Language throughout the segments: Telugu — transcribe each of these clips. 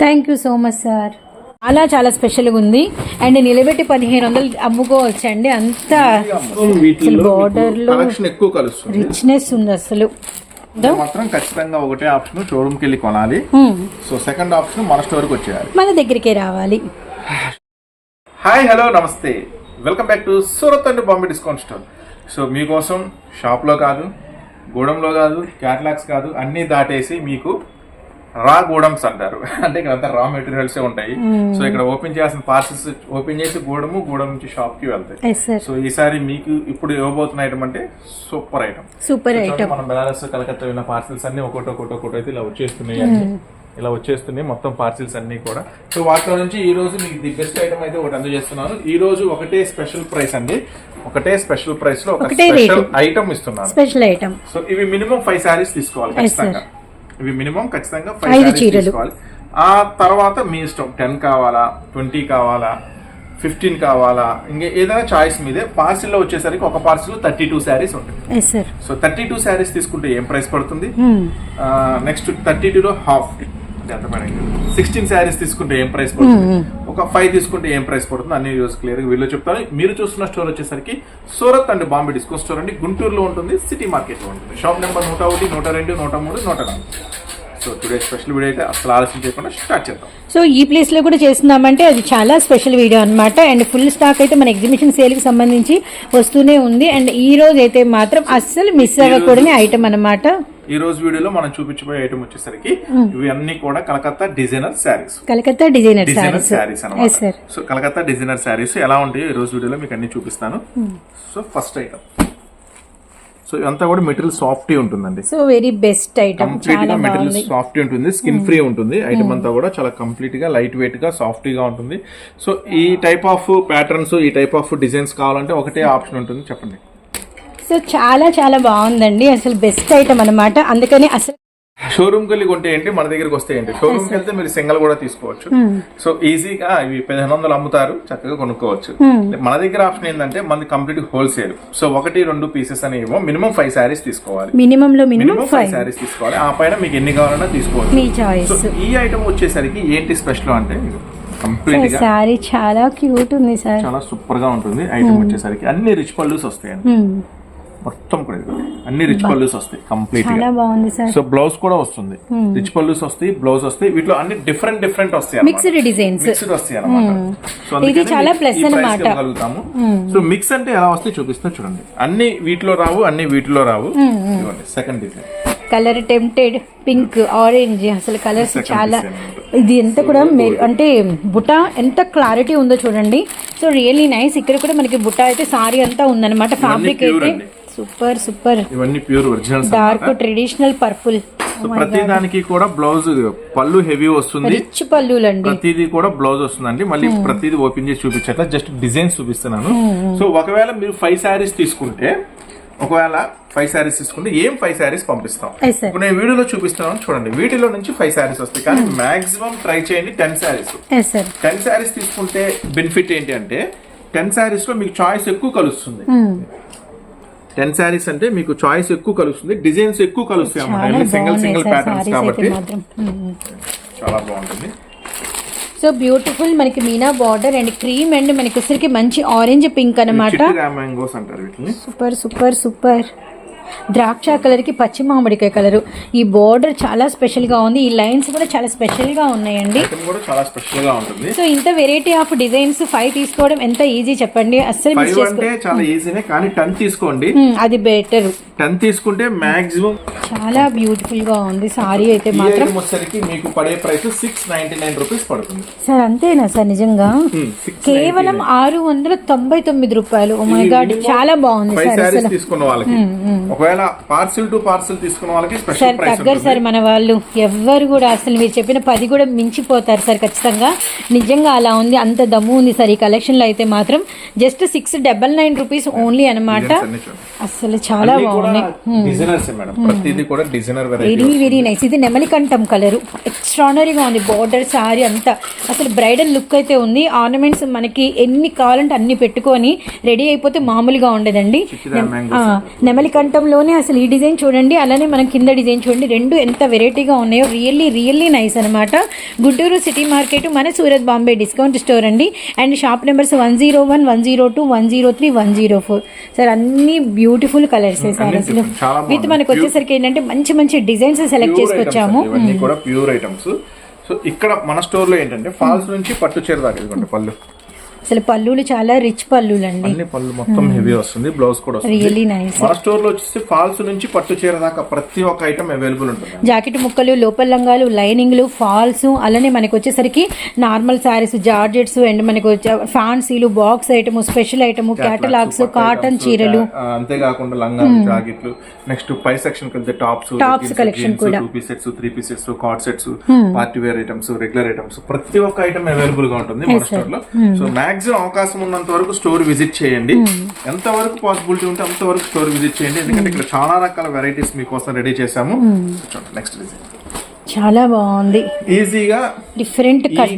Thank you so much sir. చాలా స్పెషల్గా ఉంది అండ్ నిలబెట్టి 1500 అమ్ముకోవచ్చు అండి. అంత బార్డర్ లో రిచ్నెస్ ఉంది అసలు. మాత్రం ఖచ్చితంగా ఒకటే ఆప్షన్ షోరూమ్ కి వెళ్ళి కొనాలి. సో సెకండ్ ఆప్షన్ మన స్టోర్ కి వచ్చేయాలి, మన దగ్గరికే రావాలి. హాయ్ హలో నమస్తే, welcome back to Surat and Bombay discount store. So మీకోసం షాప్ లో కాదు, గూడెంలో కాదు, క్యాటలాగ్స్ కాదు, అన్ని దాటేసి మీకు రా గూడమ్స్ అంటారు. అంటే ఇక్కడ అంతా రా మెటీరియల్స్ ఉంటాయి. సో ఇక్కడ ఓపెన్ చేయాల్సిన పార్సల్స్ ఓపెన్ చేసి గూడెం నుంచి షాప్ కి వెళ్తాయి. సో ఈసారి మీకు ఇప్పుడు ఇవ్వబోతున్న ఐటమ్ అంటే సూపర్ ఐటమ్. మనం బెనారస్ కలకత్తా వెళ్ళిన పార్సల్స్ అన్ని ఒకటి అయితే ఇలా వచ్చేస్తున్నాయి మొత్తం పార్సిల్స్ అన్ని కూడా. సో వాటిలో నుంచి ఈ రోజు మీకు ది బెస్ట్ ఐటమ్ అయితే ఒకటి అందజేస్తున్నాను. ఈ రోజు ఒకటే స్పెషల్ ప్రైస్ అండి, ఒకటే స్పెషల్ ప్రైస్ లో ఒక స్పెషల్ ఐటమ్ ఇస్తున్నాను, స్పెషల్ ఐటమ్. సో ఇవి మినిమం 5 సారీస్ తీసుకోవాలి ఖచ్చితంగా. ఇవి మినిమం ఖచ్చితంగా 5 సారీస్ తీసుకోవాలి. ఆ తర్వాత మీ ఇష్టం, 10 కావాలా, 20 కావాలా, 15 కావాలా, ఇంకా ఏదైనా చాయిస్ మీదే. పార్సిల్ లో వచ్చేసరికి ఒక పార్సిల్ 32 సారీస్ ఉంటుంది. సో 32 సారీస్ తీసుకుంటే ఏం ప్రైస్ పడుతుంది, నెక్స్ట్ 32 లో హాఫ్ 16 సారీస్ తీసుకుంటే ఏం ప్రైస్ పడుతుంది, ఒక 5 తీసుకుంటే ఏం ప్రైస్ పడుతుంది అన్ని రోజు క్లియర్ గా వీళ్ళు చెప్తాను. మీరు చూస్తున్న స్టోర్ వచ్చేసరికి Surat and Bombay discount store అండి, గుంటూరులో ఉంటుంది, సిటీ మార్కెట్ లో ఉంటుంది. Shop number 101, 102, 103, 104. So today special video అయితే అసలు ఆలస్యం చేయకుండా స్టార్ట్ చేద్దాం. సో ఈ ప్లేస్ లో కూడా చేస్తున్నామంటే అది చాలా స్పెషల్ వీడియో అనమాట. అండ్ ఫుల్ స్టాక్ అయితే మన ఎగ్జిబిషన్ సేల్ కి సంబంధించి వస్తూనే ఉంది. అండ్ ఈ రోజు అయితే మాత్రం అస్సలు మిస్ అవ్వకూడని ఐటమ్ అనమాట. ఈ రోజు వీడియోలో మనం చూపించబోయే ఐటమ్ వచ్చేసరికి ఇవి అన్ని కూడా కలకత్తా డిజైనర్ శారీస్. కలకత్తా డిజైనర్ శారీస్ అన్నమాట. సో కలకత్తా డిజైనర్ శారీస్ ఎలా ఉంటాయో ఈ రోజు వీడియోలో మీకు అన్ని చూపిస్తాను. సో ఫస్ట్ ఐటమ్, సో ఇదంతా కూడా మెటీరియల్ సాఫ్టీ ఉంటుందండి. So very best item, complete గా మెటీరియల్ సాఫ్టీ ఉంటుంది, స్కిన్ ఫ్రీ ఉంటుంది. ఐటమ్ అంతా కూడా చాలా కంప్లీట్ గా లైట్ వెయిట్ గా సాఫ్టీగా ఉంటుంది. సో ఈ టైప్ ఆఫ్ ప్యాటర్న్స్, ఈ టైప్ ఆఫ్ డిజైన్స్ కావాలంటే ఒకటే ఆప్షన్ ఉంటుంది, చెప్పండి. సో చాలా బాగుందండి, అసలు బెస్ట్ ఐటమ్ అనమాట. అందుకని అసలు షోరూమ్ కి వెళ్ళి కొంటే ఏంటి, మన దగ్గరికి వస్తే ఏంటి. షోరూమ్ కి వెళ్తే మీరు సింగల్ కూడా తీసుకోవచ్చు. సో ఈజీగా ఇవి 1500 అమ్ముతారు, చక్కగా కొనుక్కోవచ్చు. మన దగ్గర ఆప్షన్ ఏంటంటే మనది కంప్లీట్ హోల్సేల్. సో 1-2 పీసెస్ అని మినిమం 5 సారీస్ తీసుకోవాలి. మినిమం 5 సారీస్ తీసుకోవాలి. ఆ పైన మీకు ఎన్ని కావాలన్నా తీసుకోవచ్చు. సో ఈ ఐటమ్ వచ్చేసరికి ఏంటి స్పెషల్ అంటే కంప్లీట్ గా సారీ చాలా క్యూట్ ఉంది సార్, చాలా సూపర్ గా ఉంటుంది. ఐటమ్ వచ్చేసరికి అన్ని రిచ్ పల్లూస్ వస్తాయండి, మొత్తం కూడా అన్ని రిచ్ పల్లూస్ వస్తాయి కంప్లీట్ గా. సో బ్లౌజ్ కూడా వస్తుంది, రిచ్ పల్లూస్ వస్తాయి, బ్లౌజ్ వస్తాయి. వీటిలో అన్ని డిఫరెంట్ వస్తాయి, మిక్స్డ్ డిజైన్స్ వస్తాయి అనమాట. సో ఇది చాలా ప్లస్ అన్నమాట. సో మిక్స్ అంటే ఎలా వస్తాయి చూపిస్తా చూడండి. అన్ని వీటిలో రావు, అన్ని వీటిలో రావు. Second design colour tempted pink, orange, అసలు కలర్స్ చాలా. ఇది ఎంత కూడా అంటే బుట్ట ఎంత క్లారిటీ ఉందో చూడండి. So really nice. ఇక్కడ కూడా మనకి బుట్ట అయితే సారీ అంతా ఉందన్నమాట. ఫ్యాబ్రిక్ అయితే సూపర్. ఇవన్నీ pure original dark traditional purple. ప్రతి దానికి కూడా బ్లౌజ్ పళ్ళు హెవీ వస్తుంది, రిచ్ పళ్ళులండి. ప్రతిదీ కూడా బ్లౌజ్ వస్తుందండి. మళ్ళీ ప్రతిదీ ఓపెన్ చేసి చూపించట్లా, జస్ట్ డిజైన్స్ చూపిస్తున్నాను. సో ఒకవేళ మీరు 5 సారీస్ తీసుకుంటే, ఒకవేళ 5 సారీస్ తీసుకుంటే ఏం 5 సారీస్ పంపిస్తాం. ఇప్పుడు నేను వీడియోలో చూపిస్తున్నాను చూడండి. వీటిలో నుంచి 5 సారీస్ వస్తాయి, కానీ మాక్సిమం ట్రై చేయండి 10 సారీస్. 10 సారీస్ తీసుకుంటే బెనిఫిట్ ఏంటి అంటే 10 సారీస్ లో మీకు చాయిస్ ఎక్కువ కలుస్తుంది. 10 సారీస్ అంటే మీకు చాయిస్ ఎక్కువ కలుస్తుంది, డిజైన్స్ ఎక్కువ కలుస్తాయి అన్నమాట. సింగిల్ ప్యాటర్న్స్ కాబట్టి చాలా బాగుంటుంది. సో బ్యూటిఫుల్ మనకి Meena border and cream and మనకి వచ్చరికి మంచి ఆరెంజ్ పింక్ అనమాట. సూపర్. ద్రాక్ష కలర్ కి పచ్చి మామిడికాయ కలర్. ఈ బోర్డర్ చాలా స్పెషల్ గా ఉంది, ఈ లైన్స్ కూడా చాలా స్పెషల్ గా ఉన్నాయండి. సో ఇంత వెరైటీ ఆఫ్ డిజైన్స్ 5 తీసుకోవడం ఎంత ఈజీ చెప్పండి. అస్సలు మిస్ చేసుకోండి, అది బెటర్. 10 తీసుకుంటే మాక్సిమం చాలా బ్యూటిఫుల్ గా ఉంది. సారీ అయితే మాత్రం మీకు పడే ప్రైస్ 699 రూపీస్ పడుతుంది సార్. అంతేనా సార్? నిజంగా కేవలం 699 రూపాయలు. ఓ మై గాడ్, చాలా బాగుంది సార్. తీసుకున్న వాళ్ళకి, ఒకవేళ పార్సిల్ టు పార్సిల్ తీసుకున్న వాళ్ళకి సార్ తగ్గరు సార్ మన వాళ్ళు ఎవ్వరు కూడా. అసలు మీరు చెప్పిన 10 కూడా మించిపోతారు సార్ ఖచ్చితంగా. నిజంగా అలా ఉంది, అంత దమ్ము ఉంది సార్ ఈ కలెక్షన్ లో అయితే మాత్రం. జస్ట్ 699 రూపీస్ ఓన్లీ అనమాట. అసలు చాలా బాగున్నాయి, వెరీ నైస్. ఇది నెమలికంఠం కలర్, ఎక్స్ట్రానరీగా ఉంది. బార్డర్ సారీ అంతా అసలు బ్రైడల్ లుక్ అయితే ఉంది. ఆర్నమెంట్స్ మనకి ఎన్ని కావాలంటే అన్ని పెట్టుకొని రెడీ అయిపోతే మామూలుగా ఉండదండి. నెమలికంఠంలో పట్టులోనే అసలు ఈ డిజైన్ చూడండి, అలానే మనం కింద డిజైన్ చూడండి, రెండు ఎంత వెరైటీగా ఉన్నాయో. రియల్లీ నైస్ అనమాట. గుంటూరు సిటీ మార్కెట్, మన సూరత్ బాంబే డిస్కౌంట్ స్టోర్ అండి. And shop numbers 101, 102, 103, 104. సార్ అన్ని బ్యూటిఫుల్ కలర్స్ సార్ అసలు. విత్ మనకు వచ్చేసరికి ఏంటంటే మంచి డిజైన్స్ సెలెక్ట్ చేసుకొచ్చాము. ఇవన్నీ కూడా ప్యూర్ ఐటమ్స్. సో ఇక్కడ మన స్టోర్ లో ఏంటంటే ఫాల్స్ నుంచి పట్టు చీర దాకా ఇదిగోండి పళ్ళు. అసలు పళ్ళులు చాలా రిచ్ పళ్ళులు అండి. అన్ని పళ్ళు మొత్తం హెవీ వస్తుంది, బ్లౌజ్ కూడా వస్తుంది. Really nice. మన స్టోర్ లో వచ్చేసి ఫాల్స్ నుంచి పట్టు చీర దాకా ప్రతి ఒక్క ఐటమ్ అవైలబుల్ ఉంటుంది. జాకెట్ ముక్కలు, లోపల లంగాలు, లైనింగ్లు, ఫాల్స్, అలానే మనకి వచ్చేసరికి నార్మల్ శారీస్, జార్జెట్స్, అండ్ మనకు ఫ్యాన్సీలు, box item, special item, catalogues, cotton చీరలు, అంతేకాకుండా లంగాలు, జాకెట్లు. నెక్స్ట్ పై సెక్షన్ కి టాప్స్ కలెక్షన్ కూడా 2 pieces, 3 pieces, card sets, party wear items, regular items, ప్రతి ఒక్క ఐటమ్ అవైలబుల్ గా ఉంటుంది మన స్టోర్ లో. సో మాక్సిమం అవకాశం ఉన్నంత వరకు స్టోర్ విజిట్ చేయండి. ఎంత వరకు పాసిబిలిటీ ఉంటే అంత వరకు స్టోర్ విజిట్ చేయండి. ఎందుకంటే ఇక్కడ చాలా రకాల వెరైటీస్ మీకోసం రెడీ చేసాము. నెక్స్ట్ డిజైన్ చాలా బాగుంది. ఈజీగా డిఫరెంట్ కట్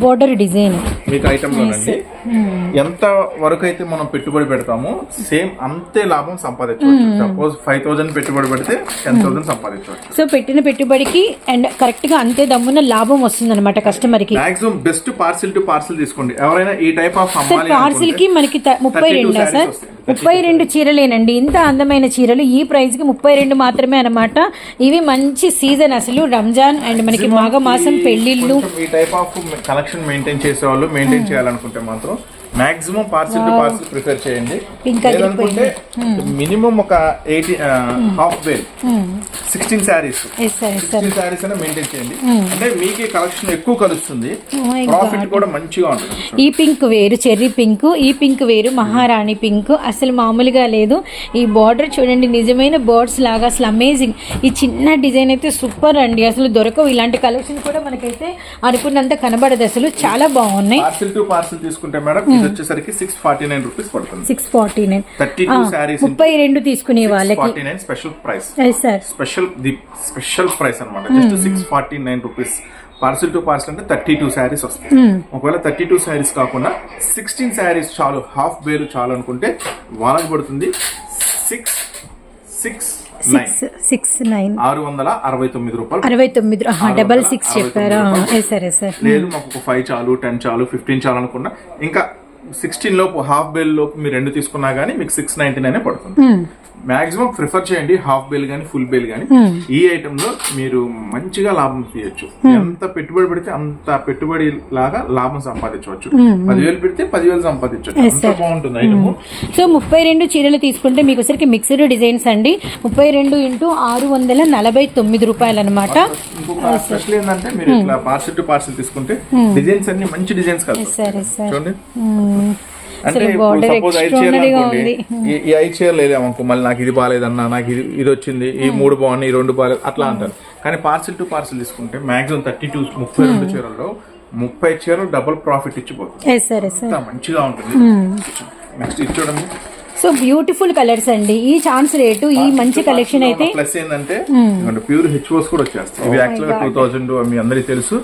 బోర్డర్ డిజైన్ మీకు ఐటమ్ లోనండి. ఎంత వరకు అయితే మనం పెట్టుబడి పెడతామో సేమ్ అంతే లాభం సంపాదించవచ్చు. సపోజ్ 5,000 పెట్టుబడి పెడితే 10,000 సంపాదించవచ్చు. సో పెట్టిన పెట్టుబడికి అండ్ కరెక్ట్ గా అంతే దమ్మున లాభం వస్తుంది అనమాట కస్టమర్ కి. Maximum best parcel to parcel తీసుకోండి. ఎవరైనా ఈ టైప్ ఆఫ్ పార్సిల్ కి మనకి 32 సార్, 32 చీరలేనండి. ఇంత అందమైన చీరలు ఈ ప్రైస్ కి 32 మాత్రమే అనమాట. ఇవి మంచి సీజన్ అసలు, రంజాన్ అండ్ మనకి మాఘ మాసం పెళ్లిళ్ళు. ఈ టైప్ ఆఫ్ కలెక్షన్ మెయింటైన్ చేసే వాళ్ళు మెయింటైన్ చేయాలనుకుంటే మాత్రం maximum parcel to parcel prefer చేయండి. లేదనుకుంటే మినిమం ఒక 80 హాఫ్ బేల్ 16 శారీస్ అయినా మెయింటైన్ చేయండి. అంటే మీకు కలెక్షన్ ఎక్కువ కలుస్తుంది, ప్రాఫిట్ కూడా మంచిగా ఉంటుంది. ఈ పింక్ వేరు చెర్రీ పింక్, ఈ పింక్ వేరు మహారాణి పింక్. అసలు మామూలుగా లేదు. ఈ బార్డర్ చూడండి, నిజమైన బర్డ్స్ లాగా అసలు అమేజింగ్. ఈ చిన్న డిజైన్ అయితే సూపర్ అండి. అసలు దొరకవు ఇలాంటి కలెక్షన్ కూడా మనకైతే అనుకున్నంత కనబడదు. అసలు చాలా బాగున్నాయి. పార్సిల్ టు పార్సిల్ తీసుకుంటే మేడం ఇది వచ్చేసరికి 649 రూపీస్ పడుతుంది. 649 32 సారీస్ 32 తీసుకునే వాళ్ళకి 649 స్పెషల్ ప్రైస్. స్పెషల్ ప్రైస్ అన్నమాట. Just 649 rupees. Parcel to parcel అంటే 32 శారీస్ వస్తాయి. ఒకవేళ 32 శారీస్ కాకుండా 16 శారీస్ చాలు, హాఫ్ బేలు చాలు అనుకుంటే వాళ్ళకి పడుతుంది 669 రూపాయలు. 69 చెప్పారా? లేదు మాకు ఒక 5 చాలు, 10 చాలు, 15 చాలు అనుకున్నా, ఇంకా 16 లోపు హాఫ్ బేల్ లోపు మీరు 2 తీసుకున్నా గానీ మీకు 699 పడుతుంది. మాక్సిమం ప్రిఫర్ చేయండి హాఫ్ బేల్ గానీ ఫుల్ బేల్ గానీ. ఈ ఐటమ్ లో మీరు మంచిగా లాభం తీయచ్చు. ఎంత పెట్టుబడి పెడితే అంత పెట్టుబడి లాగా లాభం సంపాదించవచ్చు. 10,000 పెడితే 10,000 సంపాదించవచ్చు. అంత బాగుంటుంది ఐటమ్. సో 32 చీరలు తీసుకుంటే మీకు సరికి మిక్స్డ్ డిజైన్స్ అండి. 32 × 649 రూపాయలు అనమాట. ఇంకొక స్పెషల్ ఏంటంటే మీరు ఇట్లా పార్సిల్ టు పార్సిల్ తీసుకుంటే డిజైన్స్ అన్ని మంచి డిజైన్స్ కదా చూడండి. అంటే సపోజ్ 5 చీరలు అనుకోండి, ఈ 5 చీరలు లేదేమనుకో, మళ్ళీ నాకు ఇది బాగాలేదన్నా, నాకు ఇది వచ్చింది, ఈ 3 బాగున్నాయి, ఈ 2 బాగాలేదు అట్లా అంటారు. కానీ పార్సిల్ టు పార్సిల్ తీసుకుంటే మాక్సిమం 32 చీరల్లో 30 చీరలు డబుల్ ప్రాఫిట్ ఇచ్చిపోతుంది. మంచిగా ఉంటుంది. నెక్స్ట్ ఇది చూడండి. సో బ్యూటిఫుల్ కలర్స్ అండి. ఈ ఛాన్స్ రేటు, ఈ మంచి కలెక్షన్ అయితే ప్లస్ ఏంటంటే ప్యూర్ హెచ్ఓస్ కూడా వచ్చేస్తాయి. ఇవి యాక్చువల్గా 2000 మీ అందరికి తెలుసు.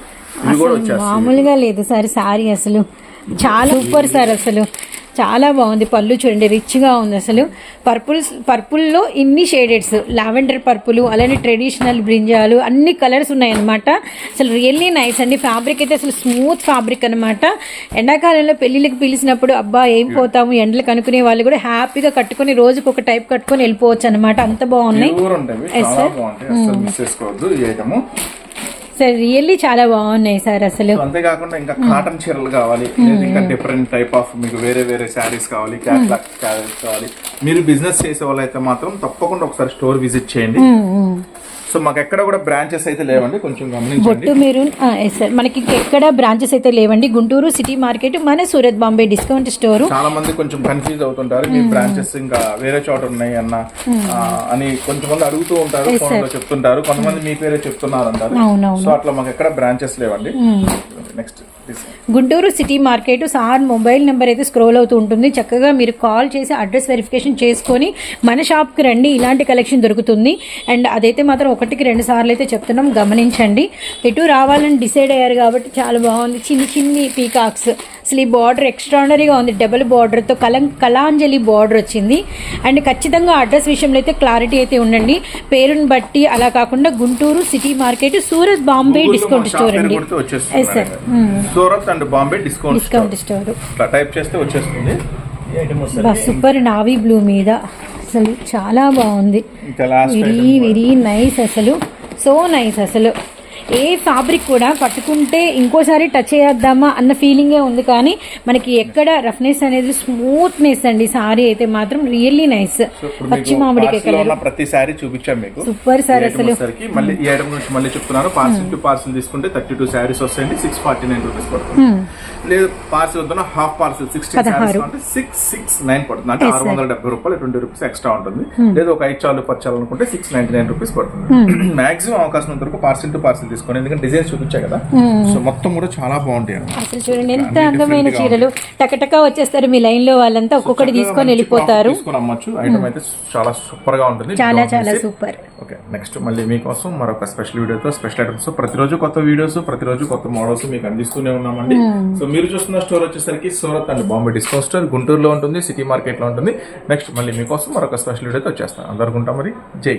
ఇవి కూడా వచ్చేస్తాయి. మామూలుగా లేదు సార్ సారీ, అసలు చాలా సూపర్ సార్. అసలు చాలా బాగుంది. పళ్ళు చూడండి రిచ్గా ఉంది. అసలు పర్పుల్లో ఇన్ని షేడెడ్స్, లావెండర్ పర్పుల్, అలానే ట్రెడిషనల్ బ్రింజాలు, అన్ని కలర్స్ ఉన్నాయన్నమాట. అసలు రియల్లీ నైస్ అండి. ఫ్యాబ్రిక్ అయితే అసలు స్మూత్ ఫ్యాబ్రిక్ అనమాట. ఎండాకాలంలో పెళ్లిళ్ళకి పిలిచినప్పుడు అబ్బా ఏం పోతాము ఎండలకు అనుకునే వాళ్ళు కూడా హ్యాపీగా కట్టుకుని రోజుకు ఒక టైప్ కట్టుకొని వెళ్ళిపోవచ్చు అనమాట. అంత బాగున్నాయి సార్. రియల్లీ చాలా బాగున్నాయి సార్ అసలు. అంతేకాకుండా ఇంకా కాటన్ చీరలు కావాలి, ఇంకా డిఫరెంట్ టైప్ ఆఫ్ మీకు వేరే శారీస్ కావాలి, క్యాట్లాగ్ శారీస్ కావాలి, మీరు బిజినెస్ చేసే వాళ్ళైతే మాత్రం తప్పకుండా ఒకసారి స్టోర్ విజిట్ చేయండి. సో మాకు ఎక్కడ కూడా బ్రాంచెస్ అయితే లేవండి, కొంచెం గమనించండి. మీరు సార్ మనకి ఎక్కడ బ్రాంచెస్ అయితే లేవండి. గుంటూరు సిటీ మార్కెట్, మన సూరత్ బాంబే డిస్కౌంట్ స్టోర్. చాలా మంది కొంచెం కన్ఫ్యూజ్ అవుతుంటారు, మీ బ్రాంచెస్ ఇంకా వేరే చోట ఉన్నాయి అన్న అని కొంతమంది అడుగుతూ ఉంటారు, ఫోన్ లో చెప్తుంటారు, కొంతమంది మీ పేరే చెప్తున్నారు అంటారు. సో అట్లా మాకు ఎక్కడ బ్రాంచెస్ లేవండి. Next Guntur city market sir mobile number అయితే స్క్రోల్ అవుతూ ఉంటుంది. చక్కగా మీరు కాల్ చేసి అడ్రస్ వెరిఫికేషన్ చేసుకొని మన షాప్కి రండి. ఇలాంటి కలెక్షన్ దొరుకుతుంది. అండ్ అదైతే మాత్రం 1కి 2 సార్లు అయితే చెప్తున్నాం, గమనించండి. ఎటు రావాలని డిసైడ్ అయ్యారు కాబట్టి చాలా బాగుంది. చిన్ని పీకాక్స్ అసలు ఈ బార్డర్ ఎక్స్ట్రాడనరీగా ఉంది, డబుల్ బార్డర్తో కలాంజలి బార్డర్ వచ్చింది. అండ్ ఖచ్చితంగా అడ్రస్ విషయంలో అయితే క్లారిటీ అయితే ఉండండి, పేరుని బట్టి. అలా కాకుండా Guntur city market, Surat Bombay discount store అండి. Yes sir, Surat and Bombay discount store. Type చేస్తే వచ్చేస్తుంది. సూపర్ నావీ బ్లూ మీద అసలు చాలా బాగుంది, వెరీ నైస్, అసలు సో నైస్. అసలు ఏ ఫ్యాబ్రిక్ కూడా పట్టుకుంటే ఇంకోసారి టచ్ చేద్దామా అన్న ఫీలింగే ఉంది, కానీ మనకి ఎక్కడ రఫ్నెస్ అనేది స్మూత్నెస్ అండి. సారీ అయితే మాత్రం రియల్లీ నైస్. పచ్చి మామిడికాయ కలర్ ప్రతి సారీ చూపించాం మీకు. Super sir. అసలు మళ్ళీ ఈ ఐటమ్ గురించి మళ్ళీ చెప్తున్నాను. పార్సిల్ టు పార్సిల్ తీసుకుంటే 32 సారీస్ వస్తాయండి, 649 రూపీస్ పడుతుంది. లేదు పార్సిల్ వద్ద హాఫ్ పార్సిల్ 16 సారీస్ అంటే 669 పడుతుంది, అంటే 670 రూపాయలు, 20 రూపీస్ ఎక్స్ట్రా ఉంటుంది. లేదు ఒక 5 చాలు పర్చాలనుకుంటే 699 రూపీస్ పడుతుంది. మాక్సిమం అవకాశం ఉన్నంత వరకు పార్సిల్ టు పార్సిల్ తీసుకోండి, ఎందుకంటే డిజైన్స్ చూపించా కదా. సో మొత్తం కూడా చాలా బాగుంటాయి. అసలు చూడండి ఎంత అందమైన చీరలు, టకటకా వచ్చేస్తారు మీ లైన్ లో వాళ్ళంతా, ఒక్కొక్కటి తీసుకొని వెళ్ళిపోతారు. తీసుకొని అమ్మచ్చు. ఐటమ్ అయితే చాలా సూపర్ గా ఉంటుంది, చాలా చాలా సూపర్. ఓకే, నెక్స్ట్ మళ్ళీ మీకోసం మరొక స్పెషల్ వీడియోతో, స్పెషల్ ఐటమ్స్, ప్రతిరోజు కొత్త వీడియోస్, ప్రతిరోజు కొత్త మోడల్స్ మీకు అందిస్తూనే ఉన్నామండి. సో మీరు చూస్తున్న స్టోర్ వచ్చేసరికి Surat and Bombay discount store, గుంటూరులో ఉంటుంది, సిటీ మార్కెట్ లో ఉంటుంది. నెక్స్ట్ మళ్ళీ మీకోసం మరొక స్పెషల్ వీడియోతో వచ్చేస్తాను. అందరికీ ఉంటాం మరి. జై